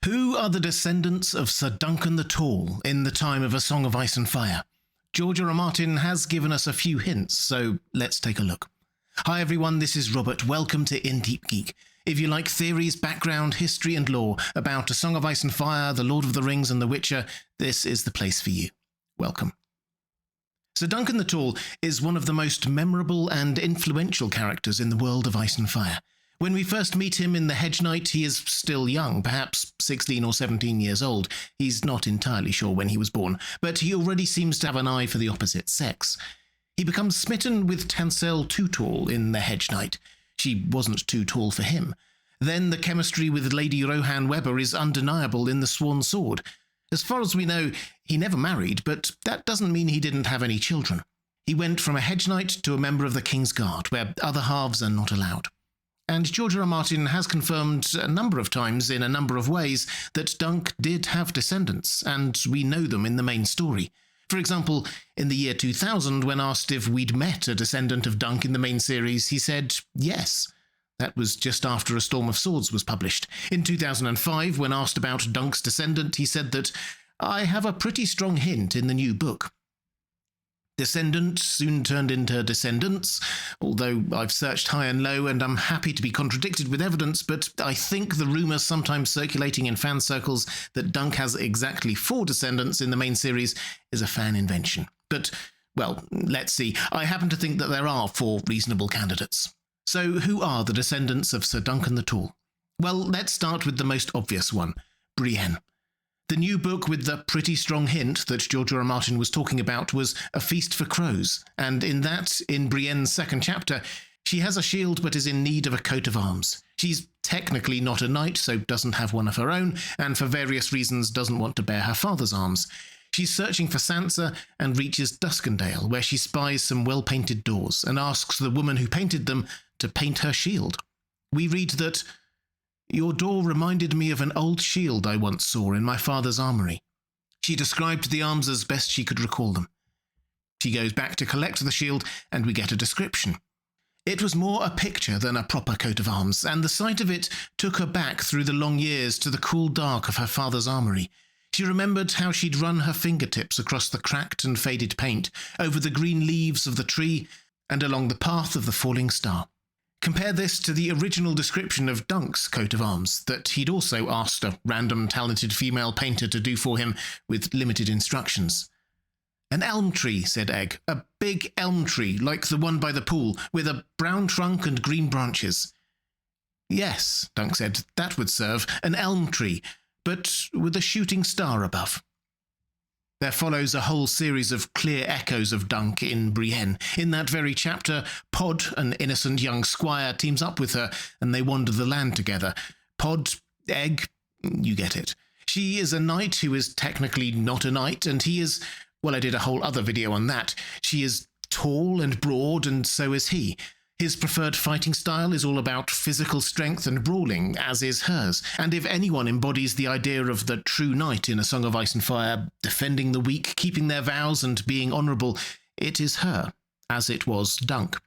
Who are the descendants of Sir Duncan the Tall in the time of A Song of Ice and Fire? George R. R. Martin has given us a few hints, so let's take a look. Hi everyone, this is Robert. Welcome to In Deep Geek. If you like theories, background, history and lore about A Song of Ice and Fire, The Lord of the Rings and The Witcher, this is the place for you. Welcome. Sir Duncan the Tall is one of the most memorable and influential characters in the world of Ice and Fire. When we first meet him in The Hedge Knight, he is still young, perhaps 16 or 17 years old. He's not entirely sure when he was born, but he already seems to have an eye for the opposite sex. He becomes smitten with Tanselle Too Tall in The Hedge Knight. She wasn't too tall for him. Then the chemistry with Lady Rohan Webber is undeniable in The Swan Sword. As far as we know, he never married, but that doesn't mean he didn't have any children. He went from a Hedge Knight to a member of the King's Guard, where other halves are not allowed. And George R. R. Martin has confirmed a number of times in a number of ways that Dunk did have descendants, and we know them in the main story. For example, in the year 2000, when asked if we'd met a descendant of Dunk in the main series, he said yes. That was just after A Storm of Swords was published. In 2005, when asked about Dunk's descendant, he said that, "I have a pretty strong hint in the new book." Descendant soon turned into Descendants, although I've searched high and low and I'm happy to be contradicted with evidence, but I think the rumour sometimes circulating in fan circles that Dunk has exactly 4 descendants in the main series is a fan invention. But, well, let's see. I happen to think that there are 4 reasonable candidates. So who are the descendants of Sir Duncan the Tall? Well, let's start with the most obvious one, Brienne. The new book with the pretty strong hint that George R. R. Martin was talking about was A Feast for Crows, and in Brienne's second chapter, she has a shield but is in need of a coat of arms. She's technically not a knight, so doesn't have one of her own, and for various reasons doesn't want to bear her father's arms. She's searching for Sansa and reaches Duskendale, where she spies some well-painted doors and asks the woman who painted them to paint her shield. We read that, "Your door reminded me of an old shield I once saw in my father's armoury." She described the arms as best she could recall them. She goes back to collect the shield, and we get a description. It was more a picture than a proper coat of arms, and the sight of it took her back through the long years to the cool dark of her father's armoury. She remembered how she'd run her fingertips across the cracked and faded paint, over the green leaves of the tree, and along the path of the falling star. Compare this to the original description of Dunk's coat of arms that he'd also asked a random talented female painter to do for him with limited instructions. "An elm tree," said Egg. "A big elm tree, like the one by the pool, with a brown trunk and green branches." "Yes," Dunk said, "that would serve. An elm tree, but with a shooting star above." There follows a whole series of clear echoes of Dunk in Brienne. In that very chapter, Pod, an innocent young squire, teams up with her, and they wander the land together. Pod, Egg, you get it. She is a knight who is technically not a knight, and he is, well, I did a whole other video on that. She is tall and broad, and so is he. His preferred fighting style is all about physical strength and brawling, as is hers, and if anyone embodies the idea of the true knight in A Song of Ice and Fire, defending the weak, keeping their vows and being honourable, it is her, as it was Dunk.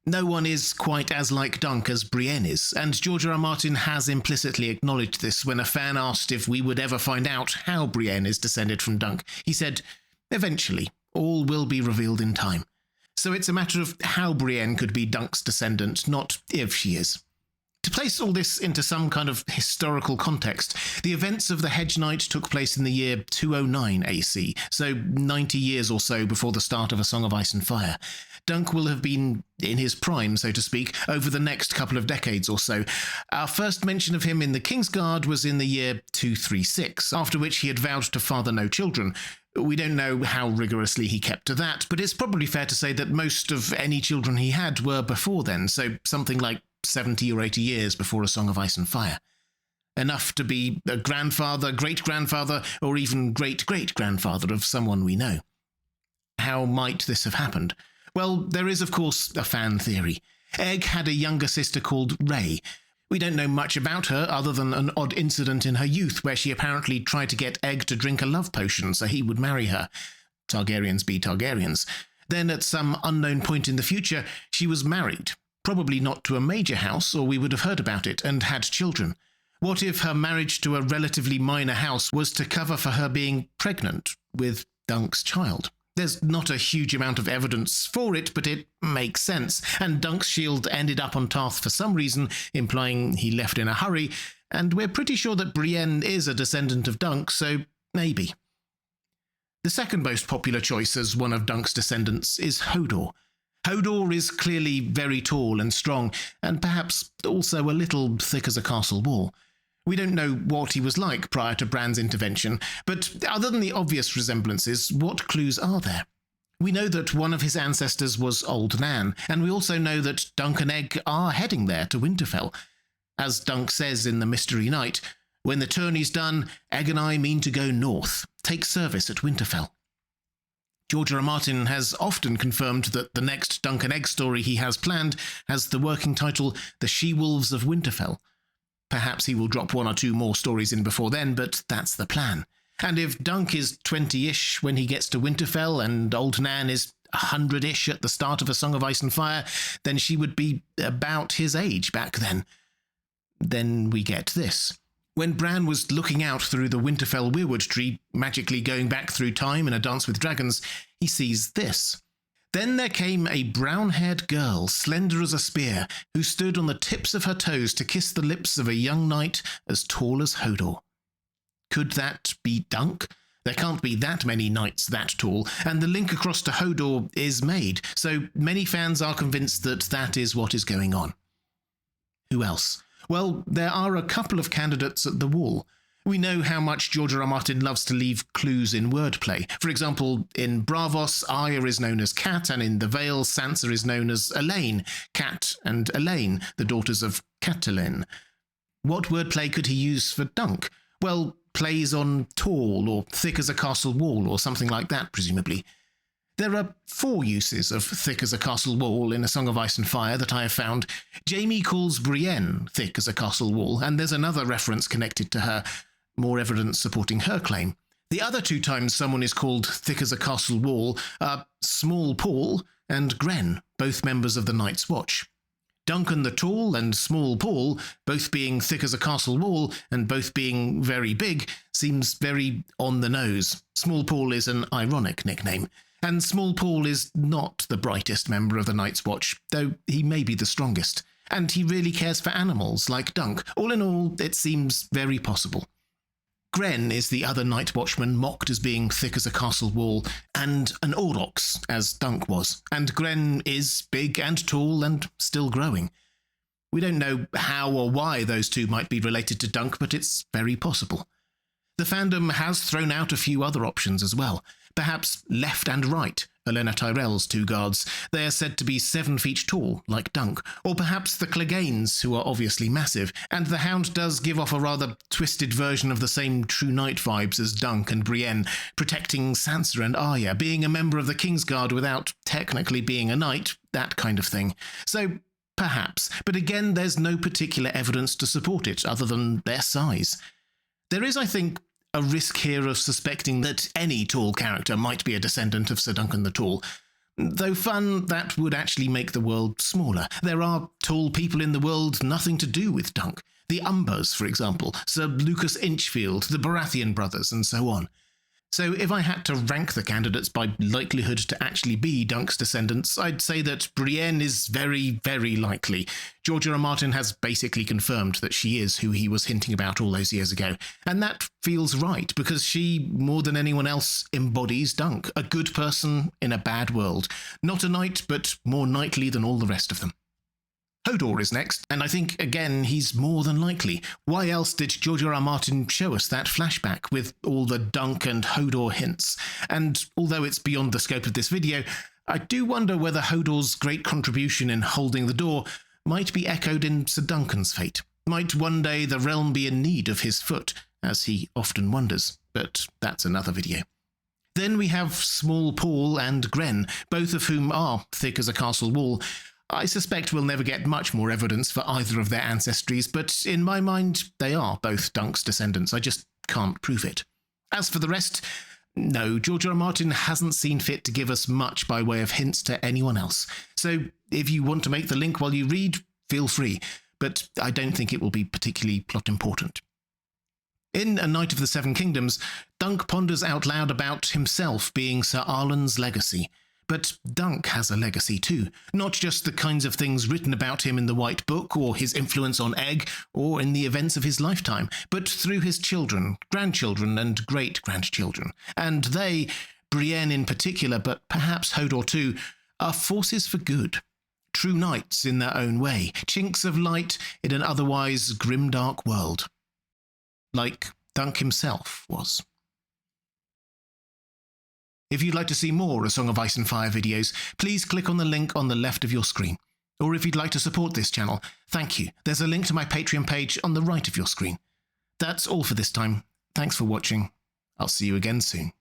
No one is quite as like Dunk as Brienne is, and George R. R. Martin has implicitly acknowledged this when a fan asked if we would ever find out how Brienne is descended from Dunk. He said, "Eventually, all will be revealed in time." So it's a matter of how Brienne could be Dunk's descendant, not if she is. To place all this into some kind of historical context, the events of the Hedge Knight took place in the year 209 AC, so 90 years or so before the start of A Song of Ice and Fire. Dunk will have been in his prime, so to speak, over the next couple of decades or so. Our first mention of him in the King's Guard was in the year 236, after which he had vowed to father no children. We don't know how rigorously he kept to that, but it's probably fair to say that most of any children he had were before then, so something like 70 or 80 years before A Song of Ice and Fire. Enough to be a grandfather, great-grandfather, or even great-great-grandfather of someone we know. How might this have happened? Well, there is, of course, a fan theory. Egg had a younger sister called Ray. We don't know much about her other than an odd incident in her youth where she apparently tried to get Egg to drink a love potion so he would marry her. Targaryens be Targaryens. Then at some unknown point in the future, she was married. Probably not to a major house, or we would have heard about it, and had children. What if her marriage to a relatively minor house was to cover for her being pregnant with Dunk's child? There's not a huge amount of evidence for it, but it makes sense, and Dunk's shield ended up on Tarth for some reason, implying he left in a hurry, and we're pretty sure that Brienne is a descendant of Dunk, so maybe. The second most popular choice as one of Dunk's descendants is Hodor. Hodor is clearly very tall and strong, and perhaps also a little thick as a castle wall. We don't know what he was like prior to Bran's intervention, but other than the obvious resemblances, what clues are there? We know that one of his ancestors was Old Nan, and we also know that Dunk and Egg are heading there to Winterfell. As Dunk says in The Mystery Knight, "When the tourney's done, Egg and I mean to go north, take service at Winterfell." George R. R. Martin has often confirmed that the next Dunk and Egg story he has planned has the working title The She-Wolves of Winterfell. Perhaps he will drop one or two more stories in before then, but that's the plan. And if Dunk is 20-ish when he gets to Winterfell and Old Nan is 100-ish at the start of A Song of Ice and Fire, then she would be about his age back then. Then we get this. When Bran was looking out through the Winterfell weirwood tree, magically going back through time in A Dance with Dragons, he sees this. "Then there came a brown-haired girl, slender as a spear, who stood on the tips of her toes to kiss the lips of a young knight as tall as Hodor." Could that be Dunk? There can't be that many knights that tall, and the link across to Hodor is made, so many fans are convinced that that is what is going on. Who else? Well, there are a couple of candidates at the Wall. We know how much George R. R. Martin loves to leave clues in wordplay. For example, in Braavos, Arya is known as Cat, and in The Vale, Sansa is known as Elaine. Cat and Elaine, the daughters of Catelyn. What wordplay could he use for Dunk? Well, plays on tall or thick as a castle wall or something like that, presumably. There are 4 uses of thick as a castle wall in A Song of Ice and Fire that I have found. Jaime calls Brienne thick as a castle wall, and there's another reference connected to her, more evidence supporting her claim. The other 2 times someone is called thick as a castle wall are Small Paul and Gren, both members of the Night's Watch. Duncan the Tall and Small Paul, both being thick as a castle wall and both being very big, seems very on the nose. Small Paul is an ironic nickname. And Small Paul is not the brightest member of the Night's Watch, though he may be the strongest. And he really cares for animals, like Dunk. All in all, it seems very possible. Gren is the other Night Watchman mocked as being thick as a castle wall, and an aurochs, as Dunk was. And Gren is big and tall and still growing. We don't know how or why those 2 might be related to Dunk, but it's very possible. The fandom has thrown out a few other options as well. Perhaps Left and Right, Olenna Tyrell's 2 guards. They are said to be 7 feet tall, like Dunk. Or perhaps the Cleganes, who are obviously massive. And the Hound does give off a rather twisted version of the same True Knight vibes as Dunk and Brienne, protecting Sansa and Arya, being a member of the Kingsguard without technically being a knight, that kind of thing. So, perhaps. But again, there's no particular evidence to support it, other than their size. There is, I think, a risk here of suspecting that any tall character might be a descendant of Sir Duncan the Tall. Though fun, that would actually make the world smaller. There are tall people in the world nothing to do with Dunk. The Umbers, for example, Sir Lucas Inchfield, the Baratheon brothers, and so on. So if I had to rank the candidates by likelihood to actually be Dunk's descendants, I'd say that Brienne is very, very likely. George R. R. Martin has basically confirmed that she is who he was hinting about all those years ago. And that feels right, because she, more than anyone else, embodies Dunk, a good person in a bad world. Not a knight, but more knightly than all the rest of them. Hodor is next, and I think, again, he's more than likely. Why else did George R. R. Martin show us that flashback with all the Dunk and Hodor hints? And although it's beyond the scope of this video, I do wonder whether Hodor's great contribution in holding the door might be echoed in Sir Duncan's fate. Might one day the realm be in need of his foot, as he often wonders, but that's another video. Then we have Small Paul and Gren, both of whom are thick as a castle wall. I suspect we'll never get much more evidence for either of their ancestries, but in my mind, they are both Dunk's descendants. I just can't prove it. As for the rest, no, George R. R. Martin hasn't seen fit to give us much by way of hints to anyone else. So if you want to make the link while you read, feel free. but I don't think it will be particularly plot important. In A Knight of the Seven Kingdoms, Dunk ponders out loud about himself being Sir Arlan's legacy. But Dunk has a legacy too, not just the kinds of things written about him in the White Book, or his influence on Egg, or in the events of his lifetime, but through his children, grandchildren, and great-grandchildren. And they, Brienne in particular, but perhaps Hodor too, are forces for good. True knights in their own way, chinks of light in an otherwise grimdark world. Like Dunk himself was. If you'd like to see more A Song of Ice and Fire videos, please click on the link on the left of your screen. Or if you'd like to support this channel, thank you. There's a link to my Patreon page on the right of your screen. That's all for this time. Thanks for watching. I'll see you again soon.